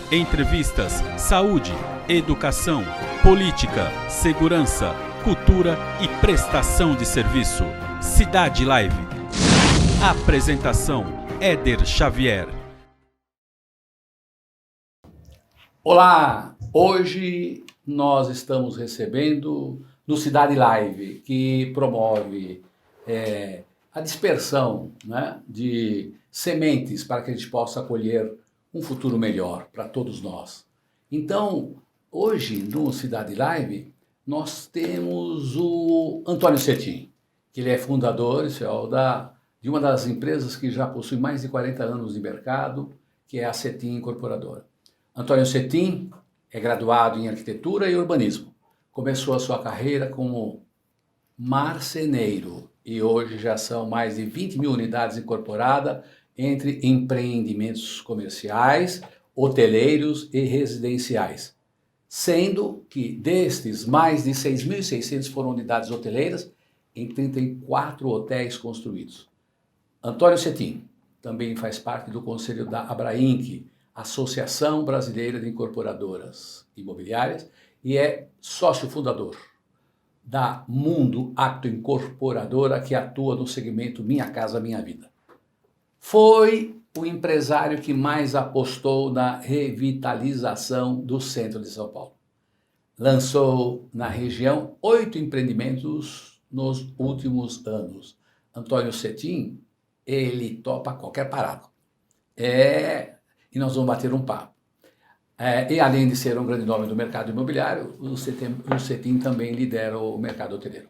Entrevistas, saúde, educação, política, segurança, cultura e prestação de serviço. Cidade Live. Apresentação: Éder Xavier. Olá! Hoje nós estamos recebendo no Cidade Live, que promove a dispersão, né, de sementes para que a gente possa colher um futuro melhor para todos nós. Então, hoje no Cidade Live, nós temos o Antônio Cetim, que ele é fundador e CEO de uma das empresas que já possui mais de 40 anos de mercado, que é a Cetim Incorporadora. Antônio Cetim é graduado em Arquitetura e Urbanismo. Começou a sua carreira como marceneiro e hoje já são mais de 20 mil unidades incorporadas entre empreendimentos comerciais, hoteleiros e residenciais. Sendo que destes, mais de 6.600 foram unidades hoteleiras em 34 hotéis construídos. Antônio Cetim também faz parte do conselho da Abrainc, Associação Brasileira de Incorporadoras Imobiliárias, e é sócio fundador da Mundo Acto Incorporadora, que atua no segmento Minha Casa Minha Vida. Foi o empresário que mais apostou na revitalização do centro de São Paulo. Lançou na região 8 empreendimentos nos últimos anos. Antônio Cetim, ele topa qualquer parada. E nós vamos bater um papo. E além de ser um grande nome do mercado imobiliário, o Cetim também lidera o mercado hoteleiro.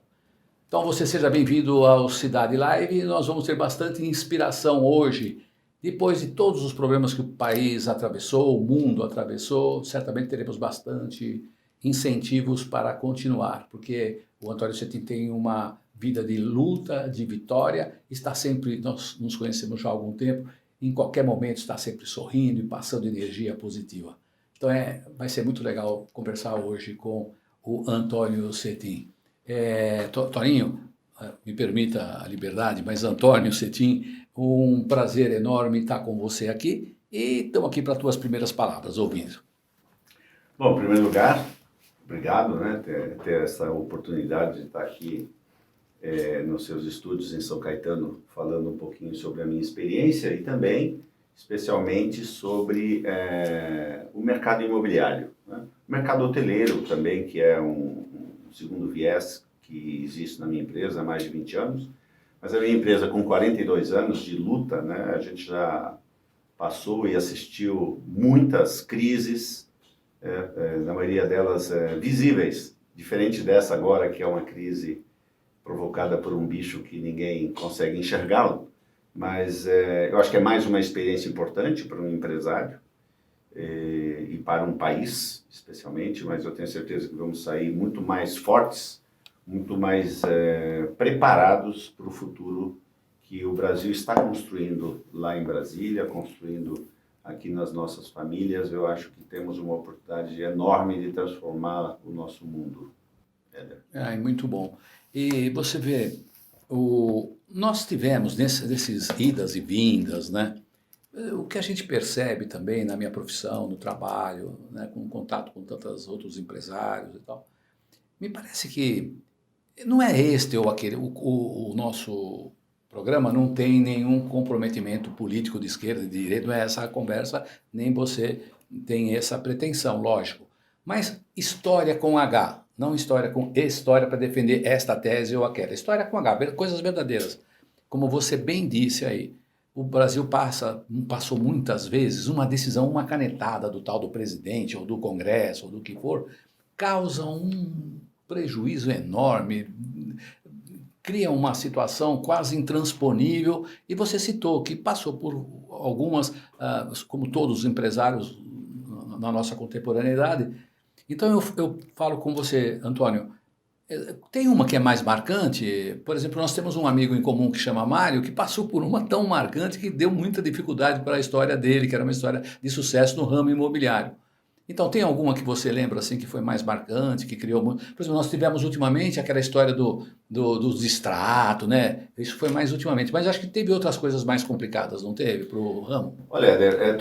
Então você seja bem-vindo ao Cidade Live. Nós vamos ter bastante inspiração hoje. Depois de todos os problemas que o país atravessou, o mundo atravessou, certamente teremos bastante incentivos para continuar, porque o Antônio Cetim tem uma vida de luta, de vitória, está sempre, nós nos conhecemos já há algum tempo, em qualquer momento está sempre sorrindo e passando energia positiva. Então vai ser muito legal conversar hoje com o Antônio Cetim. Toninho, me permita a liberdade, mas Antônio Cetim, um prazer enorme estar com você aqui e estamos aqui para as tuas primeiras palavras, ouvindo. Bom, em primeiro lugar, obrigado, né, ter essa oportunidade de estar aqui nos seus estúdios em São Caetano, falando um pouquinho sobre a minha experiência e também, especialmente, sobre o mercado imobiliário, né? O mercado hoteleiro também, que é um segundo viés que existe na minha empresa há mais de 20 anos, mas a minha empresa com 42 anos de luta, né, a gente já passou e assistiu muitas crises, na maioria delas visíveis, diferente dessa agora que é uma crise provocada por um bicho que ninguém consegue enxergá-lo, mas eu acho que é mais uma experiência importante para um empresário e para um país, especialmente, mas eu tenho certeza que vamos sair muito mais fortes, muito mais preparados para o futuro que o Brasil está construindo lá em Brasília, construindo aqui nas nossas famílias. Eu acho que temos uma oportunidade enorme de transformar o nosso mundo. Éder. Muito bom. E você vê, nós tivemos nesses idas e vindas, né? O que a gente percebe também na minha profissão, no trabalho, né, com contato com tantos outros empresários e tal, me parece que não é este ou aquele, o nosso programa não tem nenhum comprometimento político de esquerda e de direita, não é essa a conversa, nem você tem essa pretensão, lógico. Mas história com H, não história com história para defender esta tese ou aquela, história com H, coisas verdadeiras. Como você bem disse aí, o Brasil passou muitas vezes uma decisão, uma canetada do tal do presidente ou do Congresso ou do que for, causa um prejuízo enorme, cria uma situação quase intransponível, e você citou que passou por algumas, como todos os empresários na nossa contemporaneidade. Então eu falo com você, Antônio, tem uma que é mais marcante. Por exemplo, nós temos um amigo em comum que chama Mário, que passou por uma tão marcante que deu muita dificuldade para a história dele, que era uma história de sucesso no ramo imobiliário. Então, tem alguma que você lembra assim que foi mais marcante, que criou muito? Por exemplo, nós tivemos ultimamente aquela história dos distratos, né? Isso foi mais ultimamente, mas acho que teve outras coisas mais complicadas, não teve, para o ramo? Olha, Éder,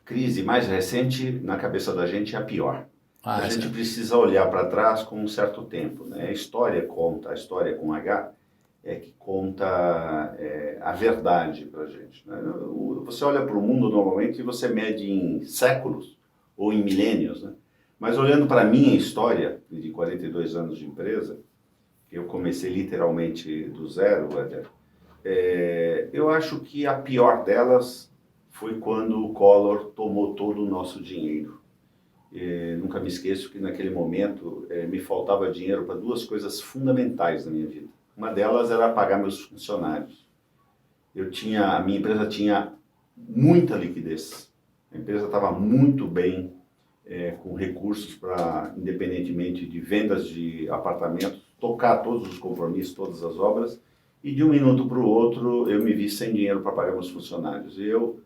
crise mais recente, na cabeça da gente, é a pior. A gente Sim. precisa olhar para trás com um certo tempo, né? A história com H, é que conta a verdade para a gente, né? Você olha para o mundo normalmente e você mede em séculos ou em milênios, né? Mas olhando para a minha história, de 42 anos de empresa, que eu comecei literalmente do zero, eu acho que a pior delas foi quando o Collor tomou todo o nosso dinheiro. Nunca me esqueço que naquele momento me faltava dinheiro para duas coisas fundamentais na minha vida. Uma delas era pagar meus funcionários. A minha empresa tinha muita liquidez. A empresa estava muito bem, com recursos para, independentemente de vendas de apartamentos, tocar todos os compromissos, todas as obras. E de um minuto para o outro eu me vi sem dinheiro para pagar meus funcionários. E eu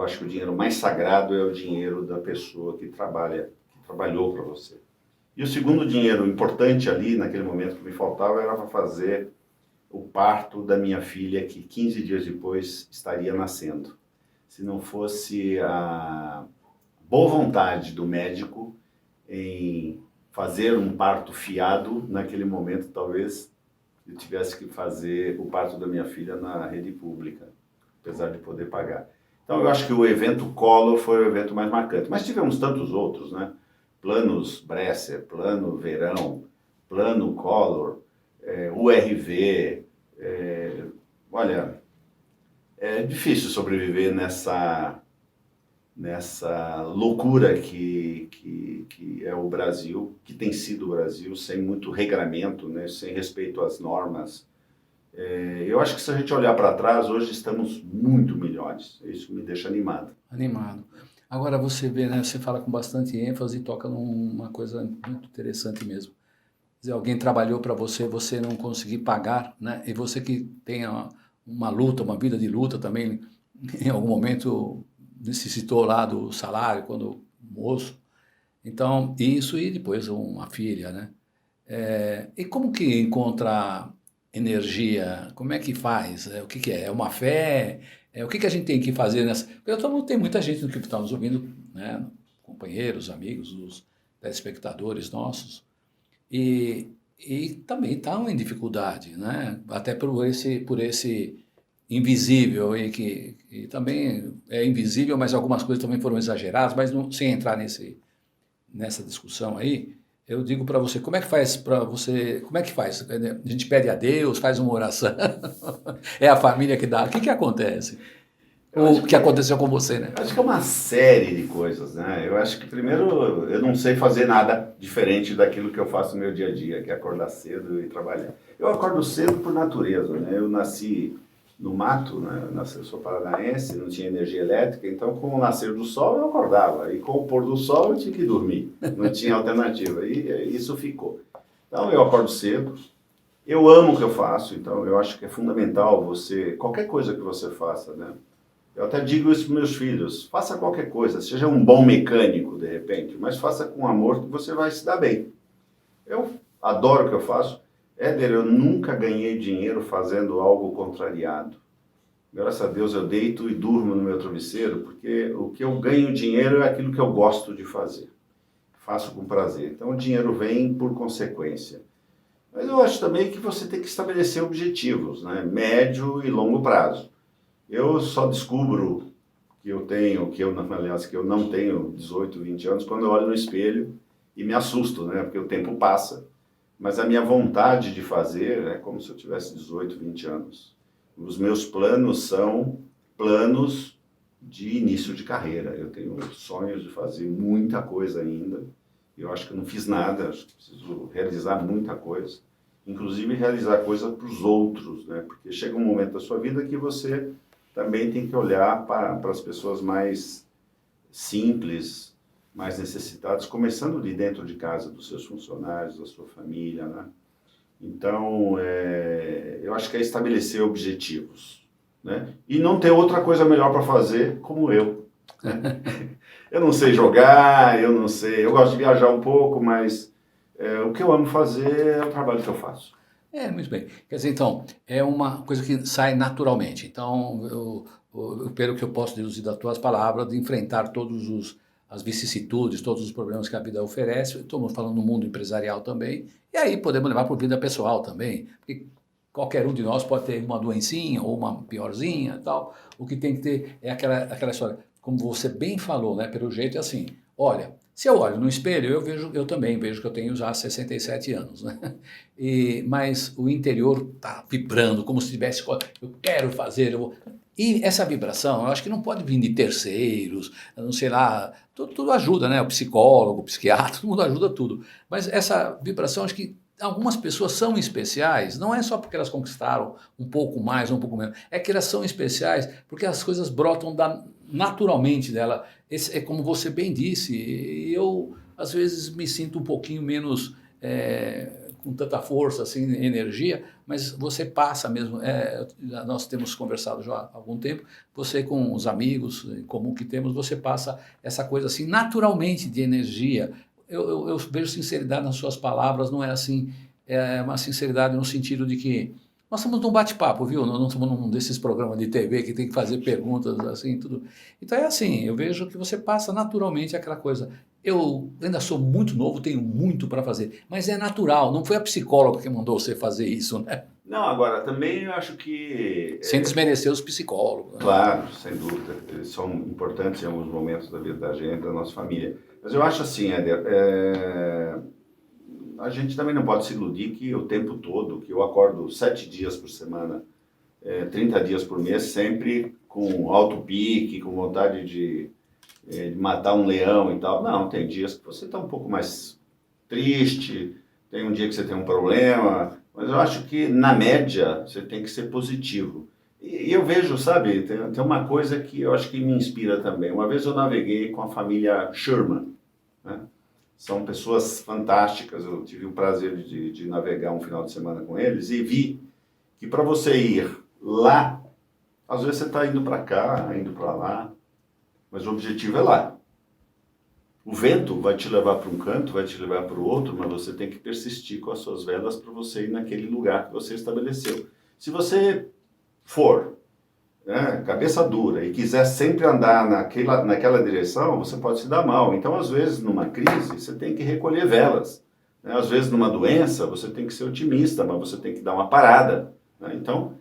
acho que o dinheiro mais sagrado é o dinheiro da pessoa que trabalhou para você. E o segundo dinheiro importante ali, naquele momento que me faltava, era para fazer o parto da minha filha, que 15 dias depois estaria nascendo. Se não fosse a boa vontade do médico em fazer um parto fiado, naquele momento talvez eu tivesse que fazer o parto da minha filha na rede pública, apesar de poder pagar. Então eu acho que o evento Collor foi o evento mais marcante, mas tivemos tantos outros, né? Planos Bresser, Plano Verão, Plano Collor, URV, olha, é difícil sobreviver nessa loucura que é o Brasil, que tem sido o Brasil, sem muito regramento, né? Sem respeito às normas. Eu acho que se a gente olhar para trás, hoje estamos muito melhores. Isso me deixa animado. Animado. Agora você vê, né, você fala com bastante ênfase e toca numa coisa muito interessante mesmo. Quer dizer, alguém trabalhou para você, você não conseguir pagar, né? E você que tem uma luta, uma vida de luta também, em algum momento necessitou lá do salário, quando moço. Então, isso e depois uma filha, né? E como que encontra energia? Como é que faz? O que é? É uma fé? O que a gente tem que fazer nessa... Porque tem muita gente que está nos ouvindo, né? Companheiros, amigos, os telespectadores nossos, e também estão em dificuldade, né? Até por esse invisível, e também é invisível, mas algumas coisas também foram exageradas, mas não, sem entrar nessa discussão aí, eu digo para você, como é que faz para você, como é que faz? A gente pede a Deus, faz uma oração, é a família que dá, o que acontece? O que aconteceu com você, né? Eu acho que é uma série de coisas, né? Eu acho que primeiro eu não sei fazer nada diferente daquilo que eu faço no meu dia a dia, que é acordar cedo e trabalhar. Eu acordo cedo por natureza, né? Eu nasci no mato, né? Eu sou paranaense, não tinha energia elétrica, então com o nascer do sol eu acordava, e com o pôr do sol eu tinha que dormir, não tinha alternativa, e isso ficou. Então eu acordo cedo, eu amo o que eu faço, então eu acho que é fundamental qualquer coisa que você faça, né? Eu até digo isso para meus filhos, faça qualquer coisa, seja um bom mecânico de repente, mas faça com amor que você vai se dar bem. Eu adoro o que eu faço. Éder, eu nunca ganhei dinheiro fazendo algo contrariado. Graças a Deus eu deito e durmo no meu travesseiro, porque o que eu ganho dinheiro é aquilo que eu gosto de fazer. Faço com prazer. Então o dinheiro vem por consequência. Mas eu acho também que você tem que estabelecer objetivos, né? Médio e longo prazo. Eu só descubro que eu não tenho 18, 20 anos, quando eu olho no espelho e me assusto, né? Porque o tempo passa. Mas a minha vontade de fazer é como se eu tivesse 18, 20 anos. Os meus planos são planos de início de carreira. Eu tenho sonhos de fazer muita coisa ainda. Eu acho que eu não fiz nada, acho que preciso realizar muita coisa. Inclusive realizar coisa para os outros, né? Porque chega um momento da sua vida que você também tem que olhar para as pessoas mais simples, mais necessitadas, começando de dentro de casa, dos seus funcionários, da sua família, né? Então, eu acho que é estabelecer objetivos, né? E não ter outra coisa melhor para fazer como eu, né? Eu não sei jogar, eu gosto de viajar um pouco, mas o que eu amo fazer é o trabalho que eu faço. Muito bem. Quer dizer, então, é uma coisa que sai naturalmente. Então, pelo que eu posso deduzir das tuas palavras, de enfrentar as vicissitudes, todos os problemas que a vida oferece. Estamos falando no mundo empresarial também, e aí podemos levar para a vida pessoal também, porque qualquer um de nós pode ter uma doencinha ou uma piorzinha e tal. O que tem que ter é aquela história, como você bem falou, né? Pelo jeito é assim, olha, se eu olho no espelho, eu também vejo que eu tenho já 67 anos, né? Mas o interior está vibrando, como se tivesse, eu quero fazer, eu vou... E essa vibração, eu acho que não pode vir de terceiros, não sei lá, tudo ajuda, né? O psicólogo, o psiquiatra, todo mundo ajuda tudo. Mas essa vibração, acho que algumas pessoas são especiais, não é só porque elas conquistaram um pouco mais ou um pouco menos, é que elas são especiais porque as coisas brotam naturalmente dela. É como você bem disse, eu às vezes me sinto um pouquinho menos... com tanta força, assim, energia, mas você passa mesmo, nós temos conversado já há algum tempo, você com os amigos em comum que temos, você passa essa coisa assim, naturalmente de energia. Eu vejo sinceridade nas suas palavras, não é assim, é uma sinceridade no sentido de que nós estamos num bate-papo, viu? Nós não estamos num desses programas de TV que tem que fazer perguntas assim, tudo. Então é assim, eu vejo que você passa naturalmente aquela coisa. Eu ainda sou muito novo, tenho muito para fazer, mas é natural, não foi a psicóloga que mandou você fazer isso, né? Não, agora, também eu acho que... Sem desmerecer os psicólogos. Né? Claro, sem dúvida, eles são importantes em alguns momentos da vida da gente, da nossa família. Mas eu acho assim, Éder, a gente também não pode se iludir que o tempo todo, que eu acordo 7 dias por semana, 30 dias por mês, sempre com alto pique, com vontade de matar um leão e tal. Não, tem dias que você está um pouco mais triste, tem um dia que você tem um problema, mas eu acho que, na média, você tem que ser positivo. E eu vejo, sabe, tem uma coisa que eu acho que me inspira também. Uma vez eu naveguei com a família Sherman, né? São pessoas fantásticas, eu tive o prazer de navegar um final de semana com eles e vi que para você ir lá, às vezes você está indo para cá, indo para lá, mas o objetivo é lá. O vento vai te levar para um canto, vai te levar para o outro, mas você tem que persistir com as suas velas para você ir naquele lugar que você estabeleceu. Se você for, né, cabeça dura e quiser sempre andar naquela direção, você pode se dar mal. Então, às vezes, numa crise, você tem que recolher velas. Né? Às vezes, numa doença, você tem que ser otimista, mas você tem que dar uma parada. Né? Então,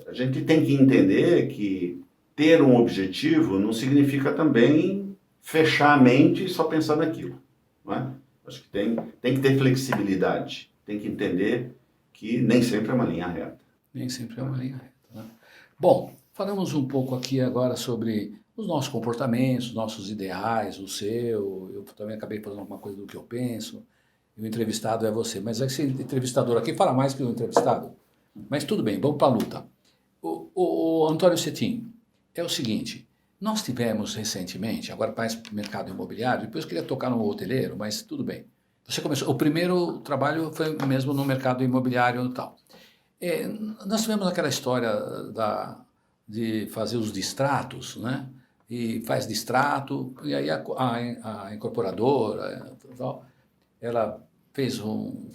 a gente tem que entender que ter um objetivo não significa também fechar a mente e só pensar naquilo. Não é? Acho que tem que ter flexibilidade, tem que entender que nem sempre é uma linha reta. Nem sempre é uma linha reta. Né? Bom, falamos um pouco aqui agora sobre os nossos comportamentos, os nossos ideais, o seu. Eu também acabei fazendo alguma coisa do que eu penso. E o entrevistado é você. Mas esse entrevistador aqui fala mais que o entrevistado. Mas tudo bem, vamos para a luta. O Antônio Cetim, é o seguinte, nós tivemos recentemente, agora mais para o mercado imobiliário, depois eu queria tocar no hoteleiro, mas tudo bem. Você começou, o primeiro trabalho foi mesmo no mercado imobiliário e tal. Nós tivemos aquela história de fazer os distratos, né? E faz distrato, e aí a incorporadora, ela fez um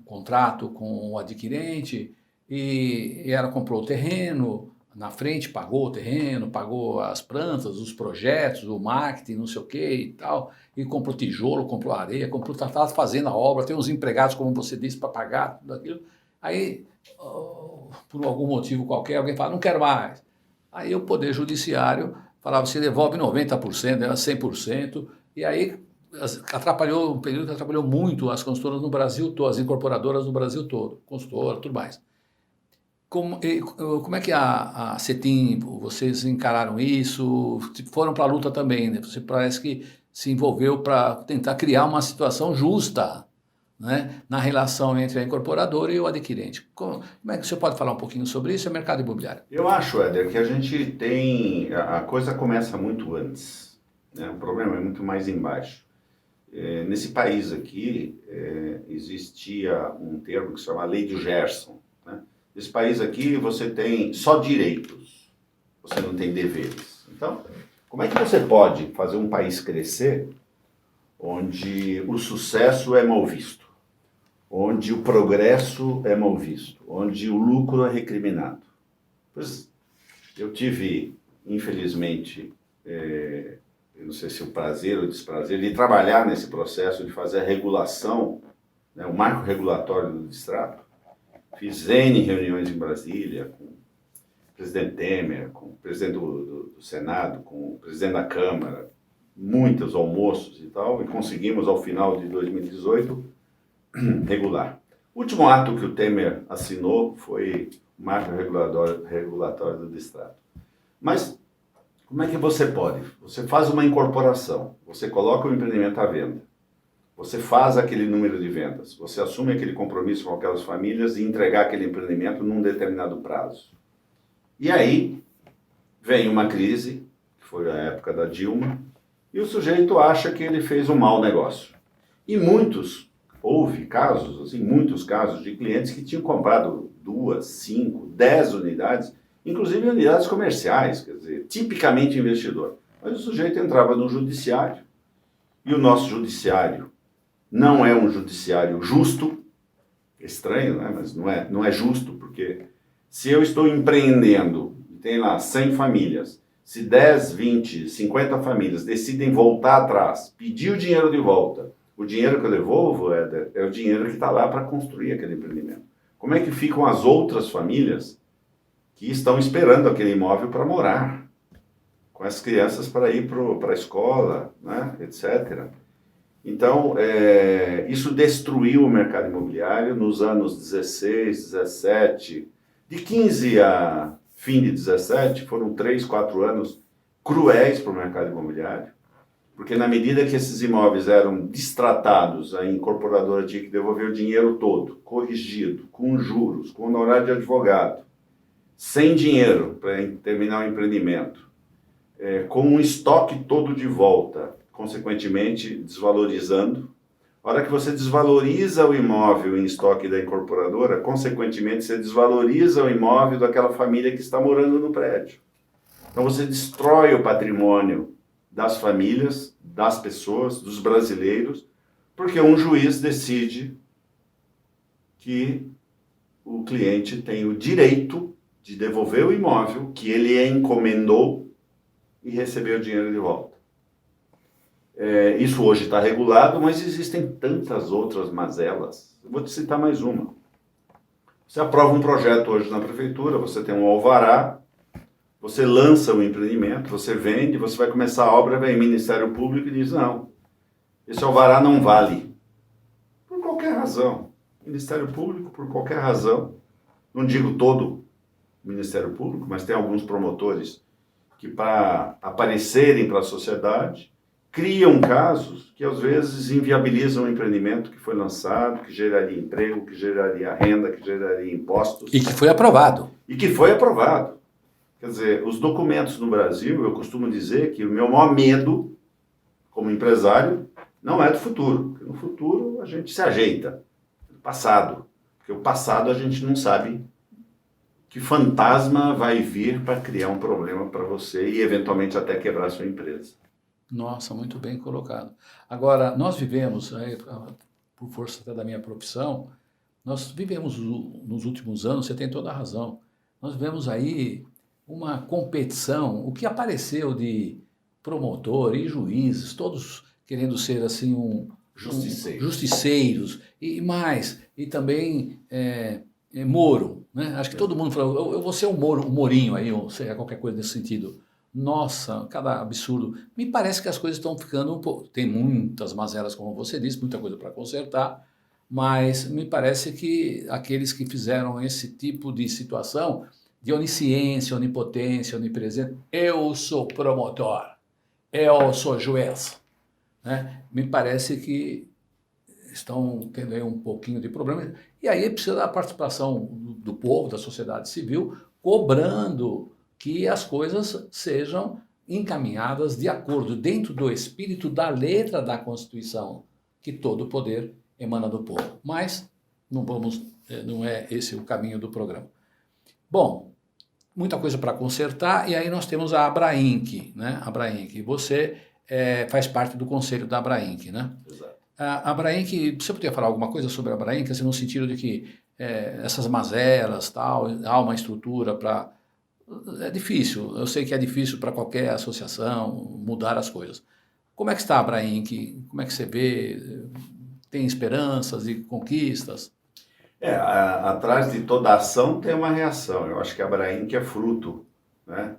contrato com o adquirente e ela comprou o terreno, na frente pagou o terreno, pagou as plantas, os projetos, o marketing, não sei o que e tal, e comprou tijolo, comprou areia, estava fazendo a obra, tem uns empregados, como você disse, para pagar tudo aquilo. Aí, por algum motivo qualquer, alguém fala, não quero mais. Aí o Poder Judiciário falava, você devolve 90%, 100%, e aí atrapalhou, um período que atrapalhou muito as consultoras no Brasil todo, as incorporadoras no Brasil todo, consultora, tudo mais. Como é que a Cetim, vocês encararam isso? Foram para a luta também, né? Você parece que se envolveu para tentar criar uma situação justa, né, na relação entre a incorporadora e o adquirente. Como é que você pode falar um pouquinho sobre isso? É mercado imobiliário. Eu acho, Éder, que a gente tem... A coisa começa muito antes, né? O problema é muito mais embaixo. Nesse país aqui, existia um termo que se chama Lei de Gerson. Né? Nesse país aqui, você tem só direitos, você não tem deveres. Então, como é que você pode fazer um país crescer onde o sucesso é mal visto, onde o progresso é mal visto, onde o lucro é recriminado? Pois Eu tive, infelizmente, eu não sei se o prazer ou o desprazer, de trabalhar nesse processo de fazer a regulação, né, o marco regulatório do Distrato. Fiz N reuniões em Brasília com o presidente Temer, com o presidente do Senado, com o presidente da Câmara, muitos almoços e tal, e conseguimos, ao final de 2018, regular. O último ato que o Temer assinou foi o marco regulatório do Distrato. Mas como é que você pode? Você faz uma incorporação, você coloca o empreendimento à venda, você faz aquele número de vendas, você assume aquele compromisso com aquelas famílias de entregar aquele empreendimento num determinado prazo. E aí vem uma crise, que foi a época da Dilma, e o sujeito acha que ele fez um mau negócio. E houve casos, assim, muitos casos de clientes que tinham comprado 2, 5, 10 unidades, inclusive unidades comerciais, quer dizer, tipicamente investidor. Mas o sujeito entrava no judiciário, e o nosso judiciário não é um judiciário justo, estranho, né? Mas não é justo, porque se eu estou empreendendo, e tem lá 100 famílias, se 10, 20, 50 famílias decidem voltar atrás, pedir o dinheiro de volta, o dinheiro que eu devolvo, Éder, é o dinheiro que está lá para construir aquele empreendimento. Como é que ficam as outras famílias que estão esperando aquele imóvel para morar, com as crianças para ir para a escola, né, etc. Então, isso destruiu o mercado imobiliário nos anos 16, 17, de 15 a fim de 17, foram 3, 4 anos cruéis para o mercado imobiliário, porque na medida que esses imóveis eram destratados, a incorporadora tinha que devolver o dinheiro todo, corrigido, com juros, com honorário de advogado, sem dinheiro para terminar o empreendimento, com um estoque todo de volta, consequentemente desvalorizando. A hora que você desvaloriza o imóvel em estoque da incorporadora, consequentemente você desvaloriza o imóvel daquela família que está morando no prédio. Então você destrói o patrimônio das famílias, das pessoas, dos brasileiros, porque um juiz decide que o cliente tem o direito de devolver o imóvel que ele encomendou e receber o dinheiro de volta. Isso hoje está regulado, mas existem tantas outras mazelas. Eu vou te citar mais uma. Você aprova um projeto hoje na prefeitura, você tem um alvará, você lança o empreendimento, você vende, você vai começar a obra, vem o Ministério Público e diz, não, esse alvará não vale. Por qualquer razão. Ministério Público, por qualquer razão, não digo todo o Ministério Público, mas tem alguns promotores que, para aparecerem para a sociedade, criam casos que às vezes inviabilizam o empreendimento que foi lançado, que geraria emprego, que geraria renda, que geraria impostos. E que foi aprovado. Quer dizer, os documentos no Brasil, eu costumo dizer que o meu maior medo, como empresário, não é do futuro. Porque no futuro a gente se ajeita. Do passado. Porque o passado a gente não sabe que fantasma vai vir para criar um problema para você e eventualmente até quebrar a sua empresa. Nossa, muito bem colocado. Agora, nós vivemos, por força até da minha profissão, nós vivemos nos últimos anos, você tem toda a razão, nós vivemos aí uma competição, o que apareceu de promotor e juízes, todos querendo ser assim justiceiros e também Moro, né? Acho que todo mundo falou, eu vou ser um Morinho aí, ou seja, qualquer coisa nesse sentido. Nossa, cada absurdo. Me parece que as coisas estão ficando um pouco... Tem muitas mazelas, como você disse, muita coisa para consertar, mas me parece que aqueles que fizeram esse tipo de situação, de onisciência, onipotência, onipresença, eu sou promotor, eu sou juiz, né? Me parece que estão tendo aí um pouquinho de problema. E aí precisa da participação do povo, da sociedade civil, cobrando que as coisas sejam encaminhadas de acordo, dentro do espírito da letra da Constituição, que todo o poder emana do povo. Mas não é esse o caminho do programa. Bom, muita coisa para consertar, e aí nós temos a Abrainc, né? Abrainc. Você faz parte do conselho da Abrainc, né? Exato. A Abrainc, você poderia falar alguma coisa sobre a Abrainc, assim, no sentido de que essas mazelas, tal, há uma estrutura para É difícil, eu sei que é difícil para qualquer associação mudar as coisas. Como é que está a Abrainc? Como é que você vê? Tem esperanças e conquistas? Atrás de toda ação tem uma reação. Eu acho que a Abrainc é fruto, né,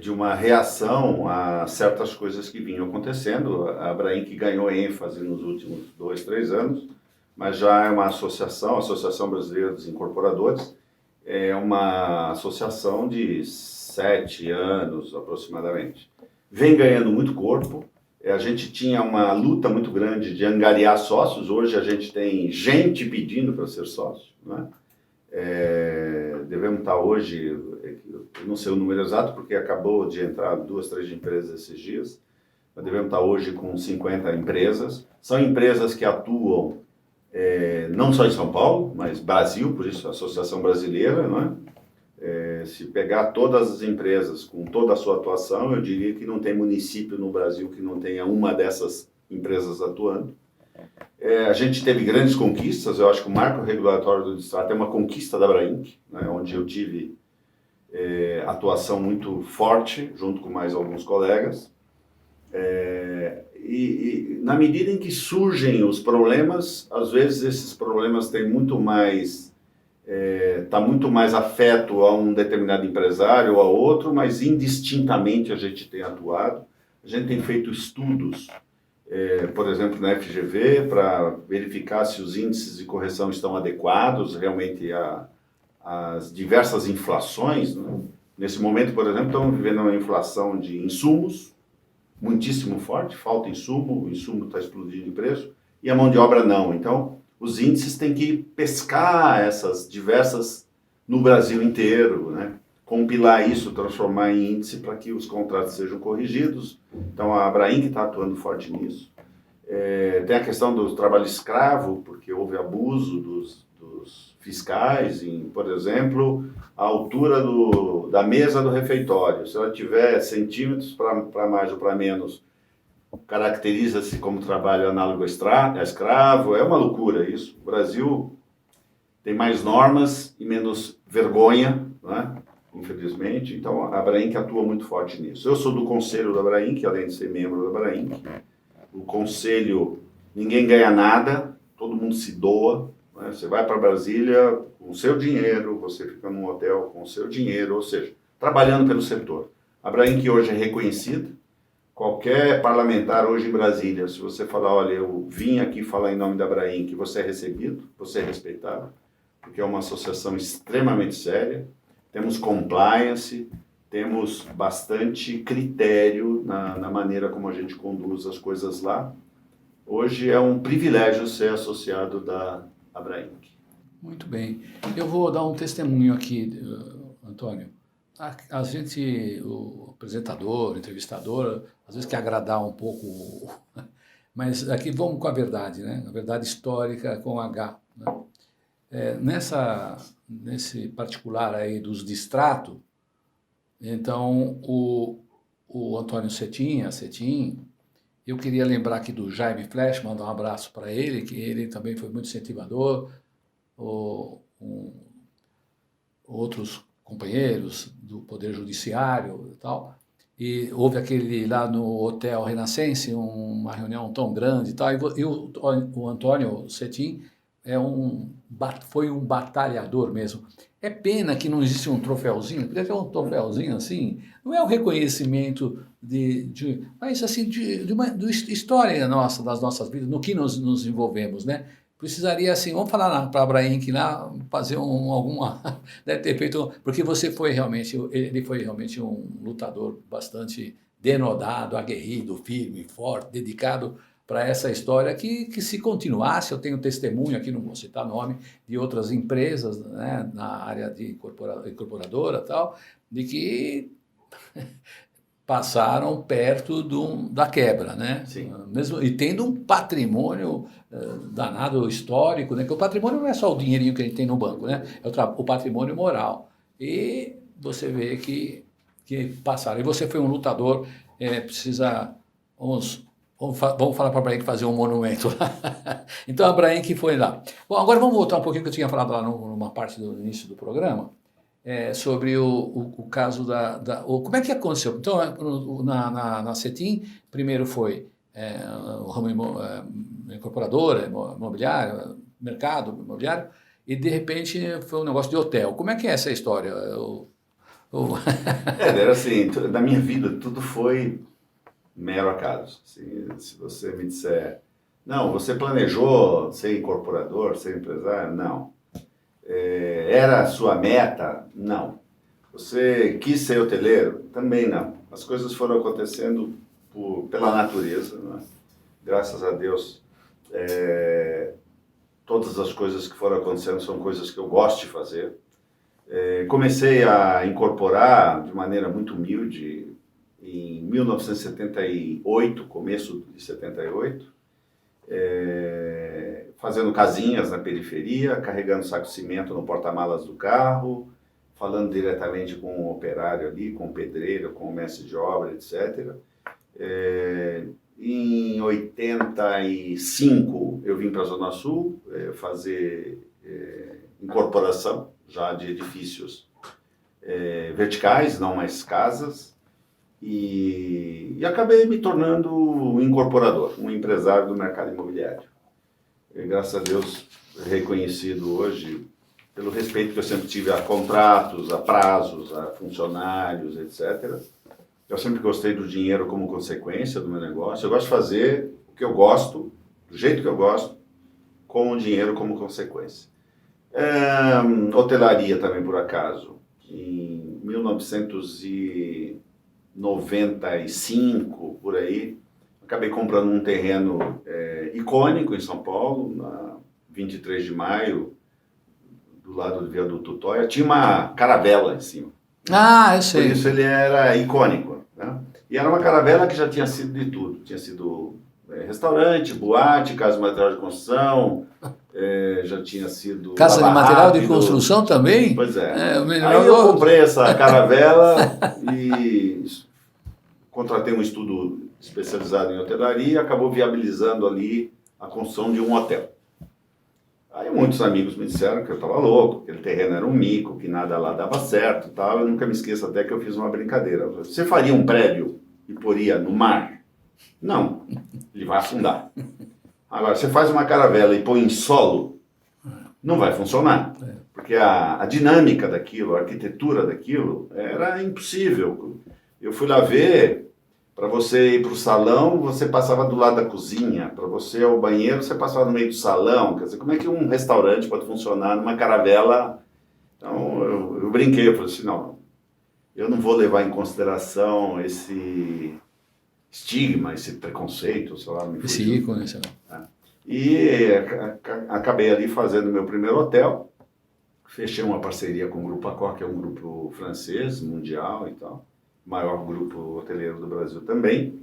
de uma reação a certas coisas que vinham acontecendo. A Abrainc ganhou ênfase nos últimos 2, 3 anos, mas já é uma associação, a Associação Brasileira dos Incorporadores, é uma associação de 7 anos aproximadamente. Vem ganhando muito corpo. A gente tinha uma luta muito grande de angariar sócios. Hoje a gente tem gente pedindo para ser sócio, né? Devemos estar hoje, eu não sei o número exato porque acabou de entrar 2, 3 empresas esses dias, mas devemos estar hoje com 50 empresas. São empresas que atuam não só em São Paulo, mas Brasil, por isso a Associação Brasileira, né? Se pegar todas as empresas com toda a sua atuação, eu diria que não tem município no Brasil que não tenha uma dessas empresas atuando. A gente teve grandes conquistas. Eu acho que o marco regulatório do Distrato é uma conquista da Abrainc, né, onde eu tive atuação muito forte, junto com mais alguns colegas. E na medida em que surgem os problemas, às vezes esses problemas têm muito mais está muito mais afeto a um determinado empresário ou a outro, mas indistintamente a gente tem atuado. A gente tem feito estudos, por exemplo, na FGV, para verificar se os índices de correção estão adequados realmente às diversas inflações, né? Nesse momento, por exemplo, estamos vivendo uma inflação de insumos muitíssimo forte, falta insumo, o insumo está explodindo de preço, e a mão de obra não. Então, os índices têm que pescar essas diversas no Brasil inteiro, né? Compilar isso, transformar em índice para que os contratos sejam corrigidos. Então a Abrainc está atuando forte nisso. Tem a questão do trabalho escravo, porque houve abuso dos fiscais em, por exemplo, a altura da mesa do refeitório. Se ela tiver centímetros para mais ou para menos, caracteriza-se como trabalho análogo a escravo. É uma loucura isso. O Brasil tem mais normas e menos vergonha, né? Infelizmente. Então a Abrainc atua muito forte nisso. Eu sou do conselho da Abrainc, além de ser membro da Abrainc. O conselho, ninguém ganha nada, todo mundo se doa, né? Você vai para Brasília com o seu dinheiro, você fica num hotel com o seu dinheiro, ou seja, trabalhando pelo setor. A Abrainc hoje é reconhecida. Qualquer parlamentar hoje em Brasília, se você falar, olha, eu vim aqui falar em nome da Abrainc, você é recebido, você é respeitado, porque é uma associação extremamente séria. Temos compliance, temos bastante critério na maneira como a gente conduz as coisas lá. Hoje é um privilégio ser associado da Abrainc. Muito bem. Eu vou dar um testemunho aqui, Antônio. A gente, o apresentador, o entrevistador, às vezes quer agradar um pouco, mas aqui vamos com a verdade, né? A verdade histórica com H, né? Nesse particular aí dos distrato, então o Antônio Cetim, eu queria lembrar aqui do Jaime Flesch, mandar um abraço para ele, que ele também foi muito incentivador, outros companheiros do Poder Judiciário e tal, e houve aquele lá no Hotel Renascense, uma reunião tão grande e tal, e o Antônio Cetim foi um batalhador mesmo. É pena que não existe um troféuzinho, podia ter um troféuzinho assim, não é o reconhecimento mas assim, de uma história nossa, das nossas vidas, no que nos envolvemos, né? Precisaria assim, vamos falar para a Abrainc lá, fazer alguma, deve ter feito, porque ele foi realmente um lutador bastante denodado, aguerrido, firme, forte, dedicado para essa história que se continuasse. Eu tenho testemunho aqui, não vou citar nome, de outras empresas, né, na área de incorporadora e tal, de que passaram perto da quebra, né? Sim. Mesmo, e tendo um patrimônio danado histórico, né? Que o patrimônio não é só o dinheirinho que a gente tem no banco, né? É o patrimônio moral. E você vê que passaram. E você foi um lutador, vamos falar para a Abrainc fazer um monumento lá. Então a Abrainc foi lá. Bom, agora vamos voltar um pouquinho que eu tinha falado lá numa parte do início do programa. sobre o caso como é que aconteceu? Então, na CETIM, primeiro foi o ramo incorporadora, imobiliário, mercado imobiliário, e de repente foi um negócio de hotel. Como é que é essa história? Era assim, na minha vida tudo foi mero acaso. Assim, se você me disser, não, você planejou ser incorporador, ser empresário? Não. Era a sua meta? Não. Você quis ser hoteleiro? Também não. As coisas foram acontecendo pela natureza, né? Graças a Deus, todas as coisas que foram acontecendo são coisas que eu gosto de fazer. Comecei a incorporar de maneira muito humilde em 1978, começo de 78, fazendo casinhas na periferia, carregando saco de cimento no porta-malas do carro, falando diretamente com o operário ali, com o pedreiro, com o mestre de obra, etc. Em 85 eu vim para a Zona Sul fazer incorporação já de edifícios verticais, não mais casas, e acabei me tornando um incorporador, um empresário do mercado imobiliário. E, graças a Deus, reconhecido hoje pelo respeito que eu sempre tive a contratos, a prazos, a funcionários, etc. Eu sempre gostei do dinheiro como consequência do meu negócio. Eu gosto de fazer o que eu gosto, do jeito que eu gosto, com o dinheiro como consequência. Hotelaria também, por acaso. Em 1995, por aí, acabei comprando um terreno icônico em São Paulo, na 23 de maio, do lado do viaduto Toia. Tinha uma caravela em cima. Ah, eu sei. Por isso ele era icônico, né? E era uma caravela que já tinha sido de tudo. Tinha sido restaurante, boate, casa de material de construção, já tinha sido... Casa de material de construção também? Pois é. Aí eu comprei essa caravela e contratei um estudo especializado em hotelaria e acabou viabilizando ali a construção de um hotel. Aí muitos amigos me disseram que eu estava louco, que aquele terreno era um mico, que nada lá dava certo e tal. Eu nunca me esqueço até que eu fiz uma brincadeira. Você faria um prédio e poria no mar? Não, ele vai afundar. Agora, você faz uma caravela e põe em solo, não vai funcionar. Porque a dinâmica daquilo, a arquitetura daquilo, era impossível. Eu fui lá ver, para você ir para o salão, você passava do lado da cozinha. Para você ir ao banheiro, você passava no meio do salão. Quer dizer, como é que um restaurante pode funcionar numa caravela? Então, eu brinquei, eu falei assim, não, eu não vou levar em consideração esse estigma, esse preconceito, sei lá. Esse ícone, sei lá. E acabei ali fazendo meu primeiro hotel. Fechei uma parceria com o Grupo Accor, que é um grupo francês, mundial e tal. Maior grupo hoteleiro do Brasil também,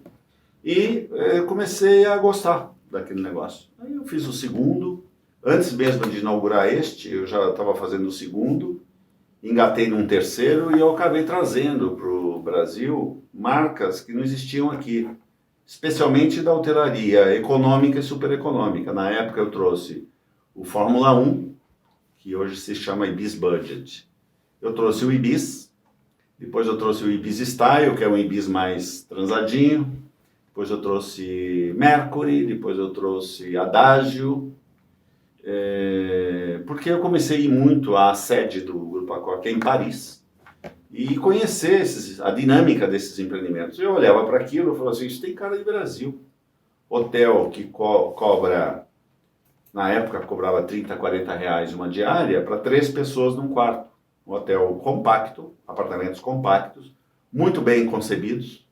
e comecei a gostar daquele negócio. Aí eu fiz o segundo, antes mesmo de inaugurar este, eu já estava fazendo o segundo, engatei num terceiro e eu acabei trazendo para o Brasil marcas que não existiam aqui, especialmente da hotelaria econômica e supereconômica. Na época eu trouxe o Fórmula 1, que hoje se chama Ibis Budget. Eu trouxe o Ibis. Depois eu trouxe o Ibis Style, que é um Ibis mais transadinho. Depois eu trouxe Mercury, depois eu trouxe Adagio. Porque eu comecei a ir muito à sede do Grupo Accor, que é em Paris, e conhecer a dinâmica desses empreendimentos. Eu olhava para aquilo e falava assim, isso tem cara de Brasil. Hotel que cobra, na época cobrava 30, 40 reais uma diária para 3 pessoas num quarto. Um hotel compacto, apartamentos compactos, muito bem concebidos,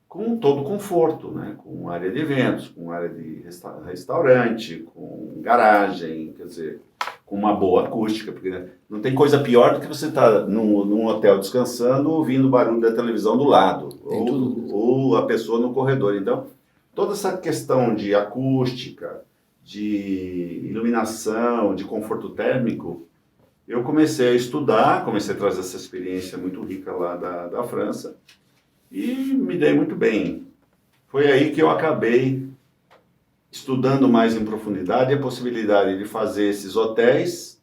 com todo conforto, né? Com área de eventos, com área de restaurante, com garagem, quer dizer, com uma boa acústica, porque não tem coisa pior do que você estar num hotel descansando ouvindo o barulho da televisão do lado, ou a pessoa no corredor. Então, toda essa questão de acústica, de iluminação, de conforto térmico, eu comecei a estudar, comecei a trazer essa experiência muito rica lá da França e me dei muito bem. Foi aí que eu acabei estudando mais em profundidade a possibilidade de fazer esses hotéis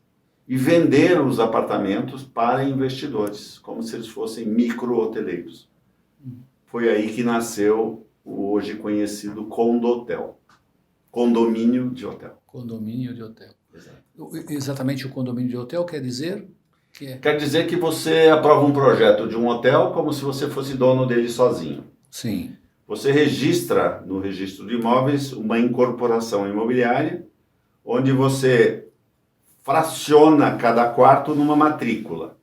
e vender os apartamentos para investidores, como se eles fossem micro-hoteleiros. Foi aí que nasceu o hoje conhecido condotel, condomínio de hotel. Condomínio de hotel. Exato. Exatamente, o condomínio de hotel quer dizer que é... Quer dizer que você aprova um projeto de um hotel como se você fosse dono dele sozinho. Sim. Você registra no registro de imóveis uma incorporação imobiliária, onde você fraciona cada quarto numa matrícula.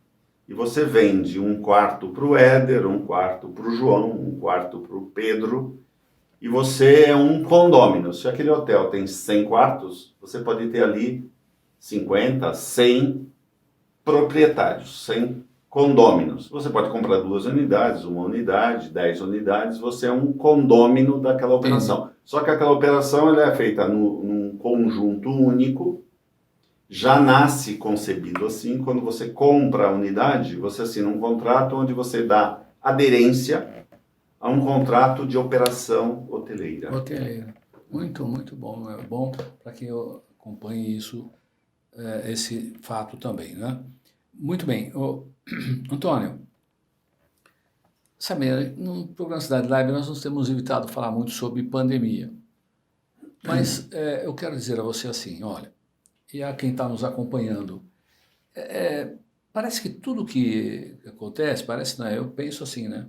E você vende um quarto para o Éder, um quarto para o João, um quarto para o Pedro, e você é um condômino. Se aquele hotel tem 100 quartos, você pode ter ali 50, 100 proprietários, 100 condôminos. Você pode comprar 2 unidades, 1 unidade, 10 unidades, você é um condômino daquela operação. Só que aquela operação ela é feita num conjunto único, já nasce concebido assim. Quando você compra a unidade, você assina um contrato onde você dá aderência a um contrato de operação hoteleira. Hoteleira. Muito, muito bom. É bom para que eu acompanhe isso, esse fato também, né? Muito bem. Antônio, sabe, no programa Cidade Live nós não temos evitado falar muito sobre pandemia. Mas eu quero dizer a você assim, olha, e a quem está nos acompanhando, parece que tudo que acontece, parece, né, eu penso assim, né?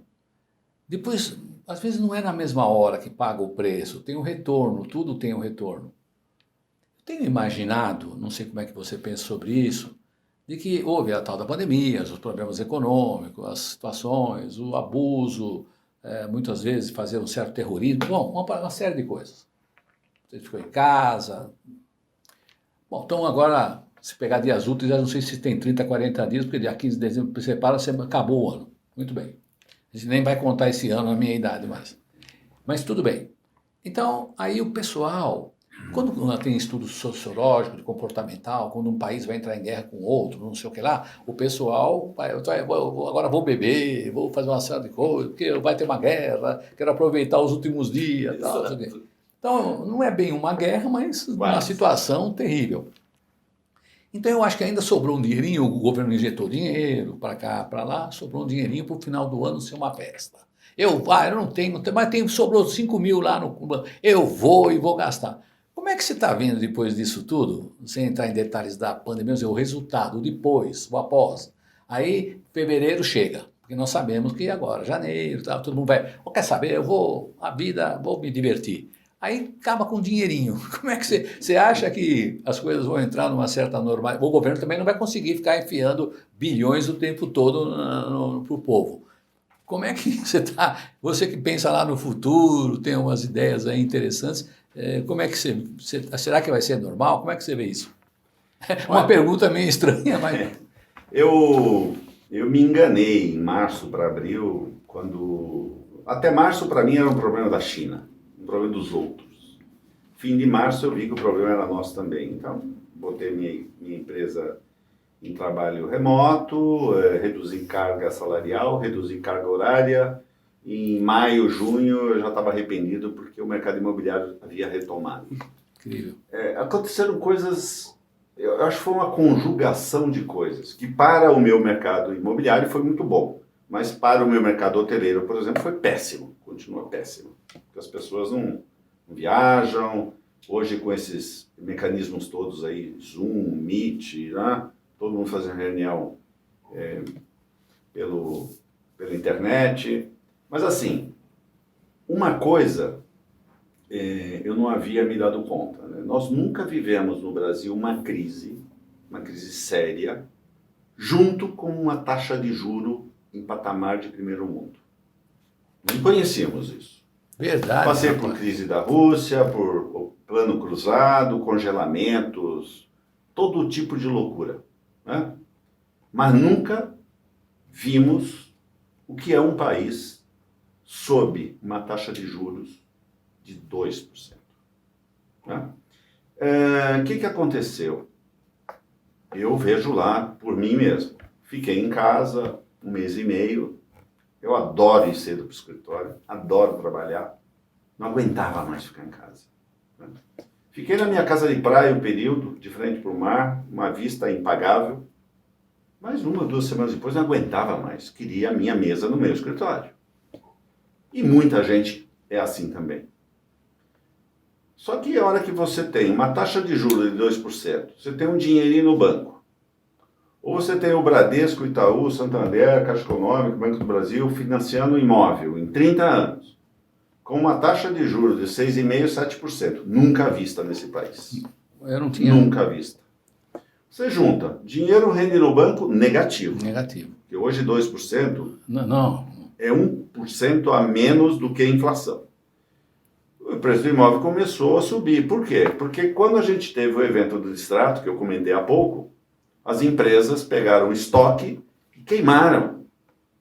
Depois, às vezes não é na mesma hora que paga o preço, tem um retorno, tudo tem um retorno. Eu tenho imaginado, não sei como é que você pensa sobre isso, de que houve a tal da pandemia, os problemas econômicos, as situações, o abuso, muitas vezes fazer um certo terrorismo, bom, uma série de coisas. Você ficou em casa. Bom, então agora, se pegar dias úteis, eu não sei se tem 30, 40 dias, porque dia 15 de dezembro você separa, você acabou o ano. Muito bem. A gente nem vai contar esse ano a minha idade mais. Mas tudo bem. Então, aí o pessoal, quando tem estudo sociológico, de comportamental, quando um país vai entrar em guerra com outro, não sei o que lá, o pessoal, agora vou beber, vou fazer uma série de coisas, porque vai ter uma guerra, quero aproveitar os últimos dias, tal, não sei o quê. Então, não é bem uma guerra, mas uma situação terrível. Então, eu acho que ainda sobrou um dinheirinho, o governo injetou dinheiro para cá, para lá, sobrou um dinheirinho para o final do ano ser uma festa. Eu não tenho, mas sobrou 5 mil lá no... Eu vou e vou gastar. Como é que você está vendo depois disso tudo, sem entrar em detalhes da pandemia, o resultado, o depois, o após? Aí, fevereiro chega, porque nós sabemos que agora, janeiro, tá, todo mundo vai... Quer saber, vou me divertir. Aí acaba com dinheirinho. Como é que você acha que as coisas vão entrar numa certa normalidade? O governo também não vai conseguir ficar enfiando bilhões o tempo todo para o povo. Como é que você está? Você que pensa lá no futuro, tem umas ideias aí interessantes, como é que será que vai ser normal? Como é que você vê isso? Uma pergunta meio estranha, mas... Eu me enganei em março para abril, quando... Até março para mim era um problema da China. Problema dos outros. Fim de março eu vi que o problema era nosso também. Então, botei minha empresa em trabalho remoto, reduzi carga salarial, reduzi carga horária. Em maio, junho, eu já estava arrependido porque o mercado imobiliário havia retomado. Incrível. Aconteceram coisas, eu acho que foi uma conjugação de coisas, que para o meu mercado imobiliário foi muito bom, mas para o meu mercado hoteleiro, por exemplo, foi péssimo, continua péssimo. Porque as pessoas não viajam, hoje com esses mecanismos todos aí, Zoom, Meet, né? Todo mundo fazendo reunião pela internet. Mas assim, uma coisa eu não havia me dado conta, né? Nós nunca vivemos no Brasil uma crise séria, junto com uma taxa de juro em patamar de primeiro mundo. Não conhecíamos isso. Verdade. Passei por crise da Rússia, por plano cruzado, congelamentos, todo tipo de loucura, né? Mas nunca vimos o que é um país sob uma taxa de juros de 2%. Né? O que aconteceu? Eu vejo lá por mim mesmo. Fiquei em casa 1 mês e meio. Eu adoro ir cedo para o escritório, adoro trabalhar. Não aguentava mais ficar em casa. Né? Fiquei na minha casa de praia um período, de frente para o mar, uma vista impagável. Mas 1 ou 2 semanas depois não aguentava mais. Queria a minha mesa no meu escritório. E muita gente é assim também. Só que a hora que você tem uma taxa de juros de 2%, você tem um dinheirinho no banco, ou você tem o Bradesco, Itaú, Santander, Caixa Econômica, Banco do Brasil financiando um imóvel em 30 anos, com uma taxa de juros de 6,5%, 7%, nunca vista nesse país. Eu não tinha. Nunca vista. Você junta, dinheiro rende no banco negativo. Negativo. Que hoje 2% Não. é 1% a menos do que a inflação. O preço do imóvel começou a subir. Por quê? Porque quando a gente teve o evento do Distrato, que eu comentei há pouco, as empresas pegaram o estoque e queimaram.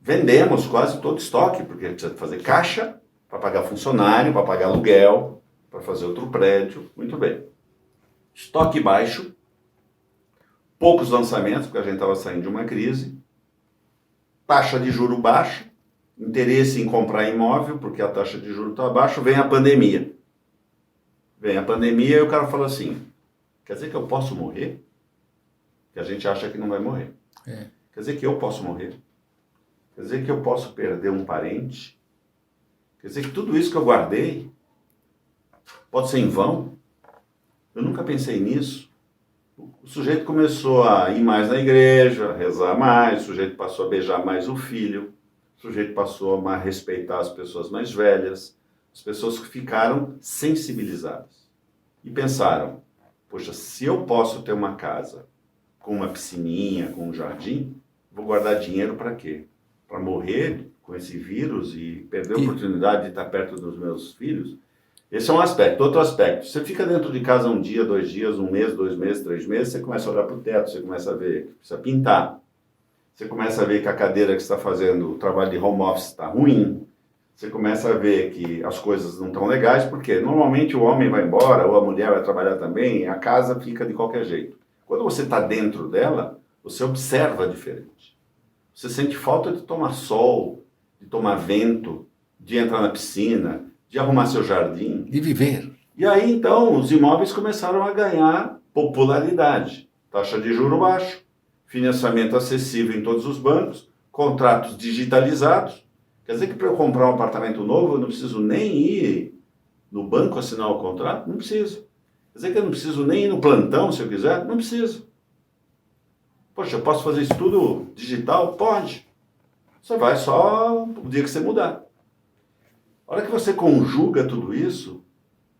Vendemos quase todo o estoque, porque precisa fazer caixa para pagar funcionário, para pagar aluguel, para fazer outro prédio. Muito bem. Estoque baixo, poucos lançamentos, porque a gente estava saindo de uma crise, taxa de juro baixa, interesse em comprar imóvel, porque a taxa de juros está baixa, vem a pandemia. Vem a pandemia e o cara fala assim, quer dizer que eu posso morrer? Que a gente acha que não vai morrer. É. Quer dizer que eu posso morrer? Quer dizer que eu posso perder um parente? Quer dizer que tudo isso que eu guardei pode ser em vão? Eu nunca pensei nisso. O sujeito começou a ir mais na igreja, rezar mais, o sujeito passou a beijar mais o filho, o sujeito passou a respeitar as pessoas mais velhas, as pessoas que ficaram sensibilizadas e pensaram, poxa, se eu posso ter uma casa com uma piscininha, com um jardim, vou guardar dinheiro para quê? Para morrer com esse vírus e perder a oportunidade de estar perto dos meus filhos? Esse é um aspecto. Outro aspecto, você fica dentro de casa 1 dia, 2 dias, 1 mês, 2 meses, 3 meses, você começa a olhar para o teto, você começa a ver que precisa pintar, você começa a ver que a cadeira que você está fazendo, o trabalho de home office está ruim, você começa a ver que as coisas não estão legais, porque normalmente o homem vai embora, ou a mulher vai trabalhar também, e a casa fica de qualquer jeito. Quando você está dentro dela, você observa diferente. Você sente falta de tomar sol, de tomar vento, de entrar na piscina, de arrumar seu jardim. De viver. E aí, então, os imóveis começaram a ganhar popularidade. Taxa de juro baixo, financiamento acessível em todos os bancos, contratos digitalizados. Quer dizer que para eu comprar um apartamento novo, eu não preciso nem ir no banco assinar o contrato? Não preciso. Quer dizer que eu não preciso nem ir no plantão, se eu quiser? Não preciso. Poxa, eu posso fazer isso tudo digital? Pode. Você vai só o dia que você mudar. A hora que você conjuga tudo isso,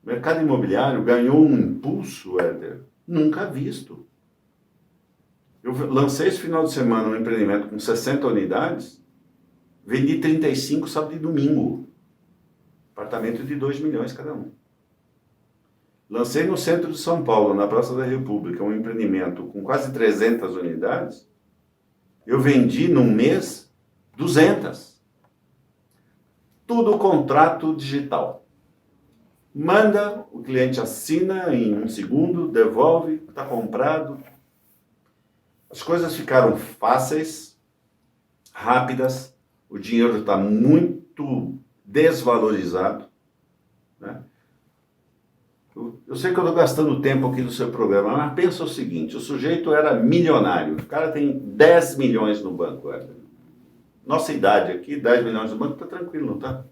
o mercado imobiliário ganhou um impulso, Éder, nunca visto. Eu lancei esse final de semana um empreendimento com 60 unidades, vendi 35 sábado e domingo. Apartamento de 2 milhões cada um. Lancei no centro de São Paulo, na Praça da República, um empreendimento com quase 300 unidades. Eu vendi num mês 200. Tudo contrato digital. Manda, o cliente assina em 1 segundo, devolve, está comprado. As coisas ficaram fáceis, rápidas, o dinheiro está muito desvalorizado, né? Eu sei que eu estou gastando tempo aqui no seu programa, mas pensa o seguinte, o sujeito era milionário, o cara tem 10 milhões no banco, nossa idade aqui, 10 milhões no banco, está tranquilo, não está?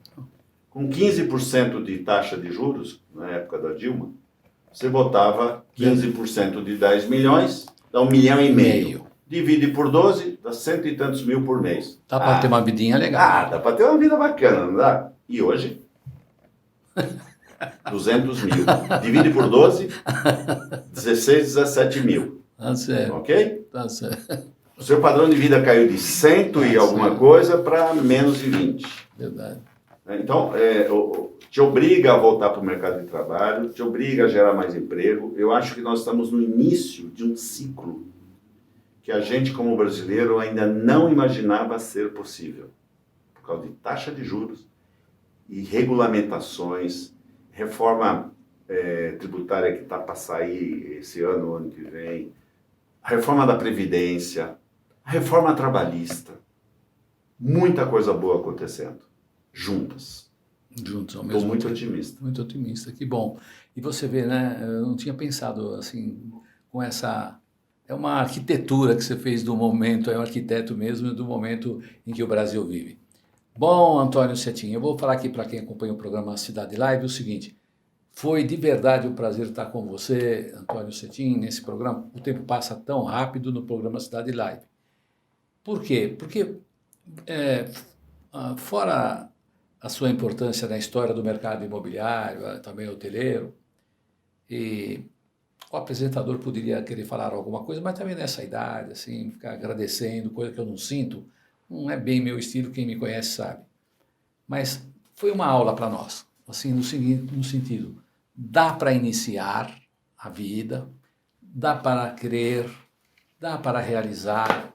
Com 15% de taxa de juros, na época da Dilma, você botava 15% de 10 milhões, dá 1,5 milhão. Divide por 12, dá 100 e tantos mil por mês. Dá para ter uma vidinha legal. Dá para ter uma vida bacana, não dá? E hoje? 200 mil. Divide por 12, 16, 17 mil. Tá certo. Ok? Tá certo. O seu padrão de vida caiu de 100 e alguma coisa para menos de 20. Verdade. Então, te obriga a voltar para o mercado de trabalho, te obriga a gerar mais emprego. Eu acho que nós estamos no início de um ciclo que a gente, como brasileiro, ainda não imaginava ser possível. Por causa de taxa de juros e regulamentações, reforma tributária que está para sair esse ano, ano que vem, a reforma da Previdência, a reforma trabalhista. Muita coisa boa acontecendo, juntas. juntos ao mesmo tempo. Estou muito otimista. Muito otimista, que bom. E você vê, né, eu não tinha pensado assim, com essa... É uma arquitetura que você fez do momento, é um arquiteto mesmo do momento em que o Brasil vive. Bom, Antônio Cetim, eu vou falar aqui para quem acompanha o programa Cidade Live o seguinte: foi de verdade um prazer estar com você, Antônio Cetim, nesse programa. O tempo passa tão rápido no programa Cidade Live. Por quê? Porque, fora a sua importância na história do mercado imobiliário, também hoteleiro, e o apresentador poderia querer falar alguma coisa, mas também nessa idade, assim, ficar agradecendo, coisa que eu não sinto, não é bem meu estilo, quem me conhece sabe. Mas foi uma aula para nós, assim, no sentido, dá para iniciar a vida, dá para crer, dá para realizar.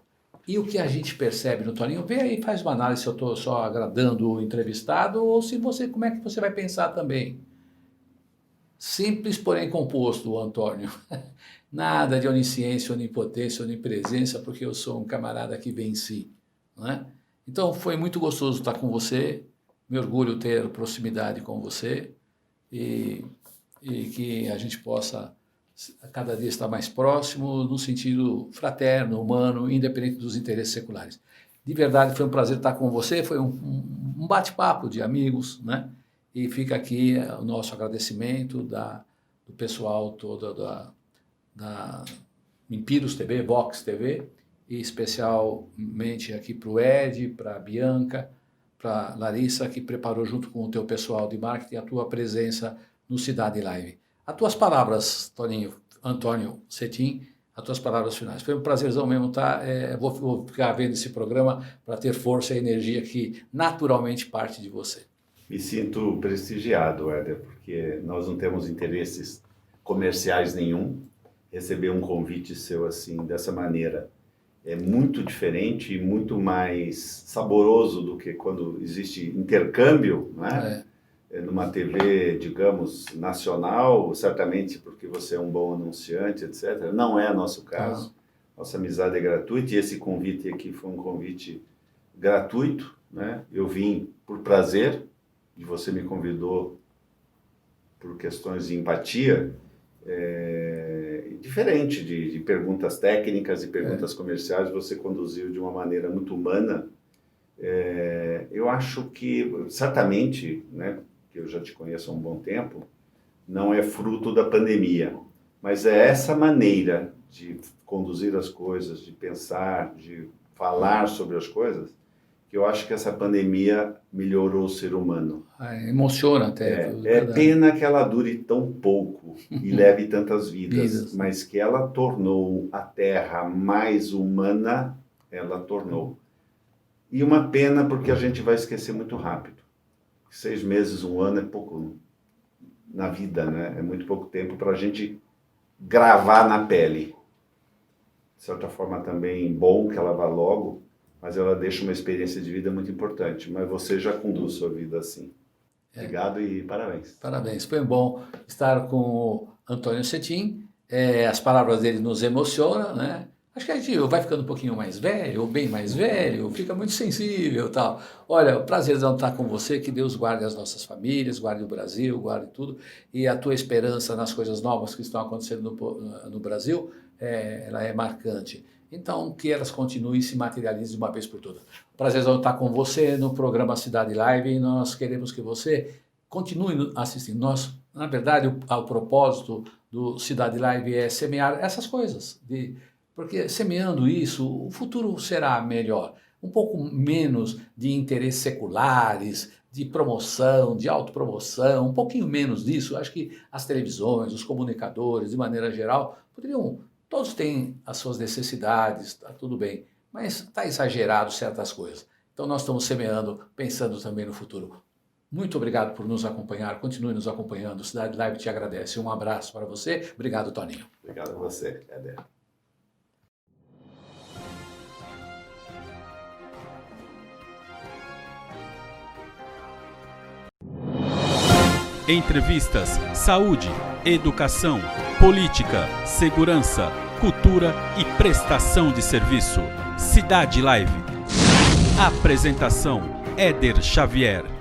E o que a gente percebe no Toninho, vê aí, faz uma análise se eu estou só agradando o entrevistado ou se você, como é que você vai pensar também. Simples, porém composto, Antônio. Nada de onisciência, onipotência, onipresença, porque eu sou um camarada que venci. Não é? Então, foi muito gostoso estar com você, me orgulho ter proximidade com você e que a gente possa a cada dia estar mais próximo no sentido fraterno, humano, independente dos interesses seculares. De verdade, foi um prazer estar com você, foi um bate-papo de amigos, né? E fica aqui o nosso agradecimento do pessoal todo da Empirus TV, Vox TV, e especialmente aqui para o Ed, para a Bianca, para a Larissa, que preparou junto com o teu pessoal de marketing a tua presença no Cidade Live. As tuas palavras, Antônio Cetim, as tuas palavras finais. Foi um prazerzão mesmo, tá? Vou ficar vendo esse programa para ter força e energia que naturalmente parte de você. Me sinto prestigiado, Éder, porque nós não temos interesses comerciais nenhum. Receber um convite seu assim, dessa maneira, é muito diferente e muito mais saboroso do que quando existe intercâmbio, né? Numa TV, digamos, nacional, certamente porque você é um bom anunciante, etc. Não é nosso caso. Nossa amizade é gratuita e esse convite aqui foi um convite gratuito, né? Eu vim por prazer e você me convidou por questões de empatia, diferente de perguntas técnicas e perguntas comerciais, você conduziu de uma maneira muito humana. Eu acho que, certamente, né, que eu já te conheço há um bom tempo, não é fruto da pandemia, mas é essa maneira de conduzir as coisas, de pensar, de falar sobre as coisas, que eu acho que essa pandemia melhorou o ser humano. Emociona até. É pena que ela dure tão pouco e leve tantas vidas, mas que ela tornou a Terra mais humana, ela tornou. E uma pena porque a gente vai esquecer muito rápido. 6 meses, 1 ano é pouco na vida, né? É muito pouco tempo para a gente gravar na pele. De certa forma também bom que ela vá logo, mas ela deixa uma experiência de vida muito importante. Mas você já conduz sua vida assim. Obrigado e parabéns. Parabéns. Foi bom estar com o Antônio Cetim. As palavras dele nos emocionam, né? Acho que a gente vai ficando um pouquinho mais velho, ou bem mais velho, fica muito sensível e tal. Olha, prazerzão estar com você, que Deus guarde as nossas famílias, guarde o Brasil, guarde tudo. E a tua esperança nas coisas novas que estão acontecendo no Brasil, ela é marcante. Então, que elas continuem e se materializem de uma vez por todas. Prazerzão estar com você no programa Cidade Live e nós queremos que você continue assistindo. Nós, na verdade, o propósito do Cidade Live é semear essas coisas, porque semeando isso, o futuro será melhor. Um pouco menos de interesses seculares, de promoção, de autopromoção, um pouquinho menos disso. Acho que as televisões, os comunicadores, de maneira geral, todos têm as suas necessidades, está tudo bem, mas está exagerado certas coisas. Então nós estamos semeando, pensando também no futuro. Muito obrigado por nos acompanhar, continue nos acompanhando. Cidade Live te agradece. Um abraço para você. Obrigado, Toninho. Obrigado a você, Éder. Entrevistas, saúde, educação, política, segurança, cultura e prestação de serviço. Cidade Live. Apresentação: Éder Xavier.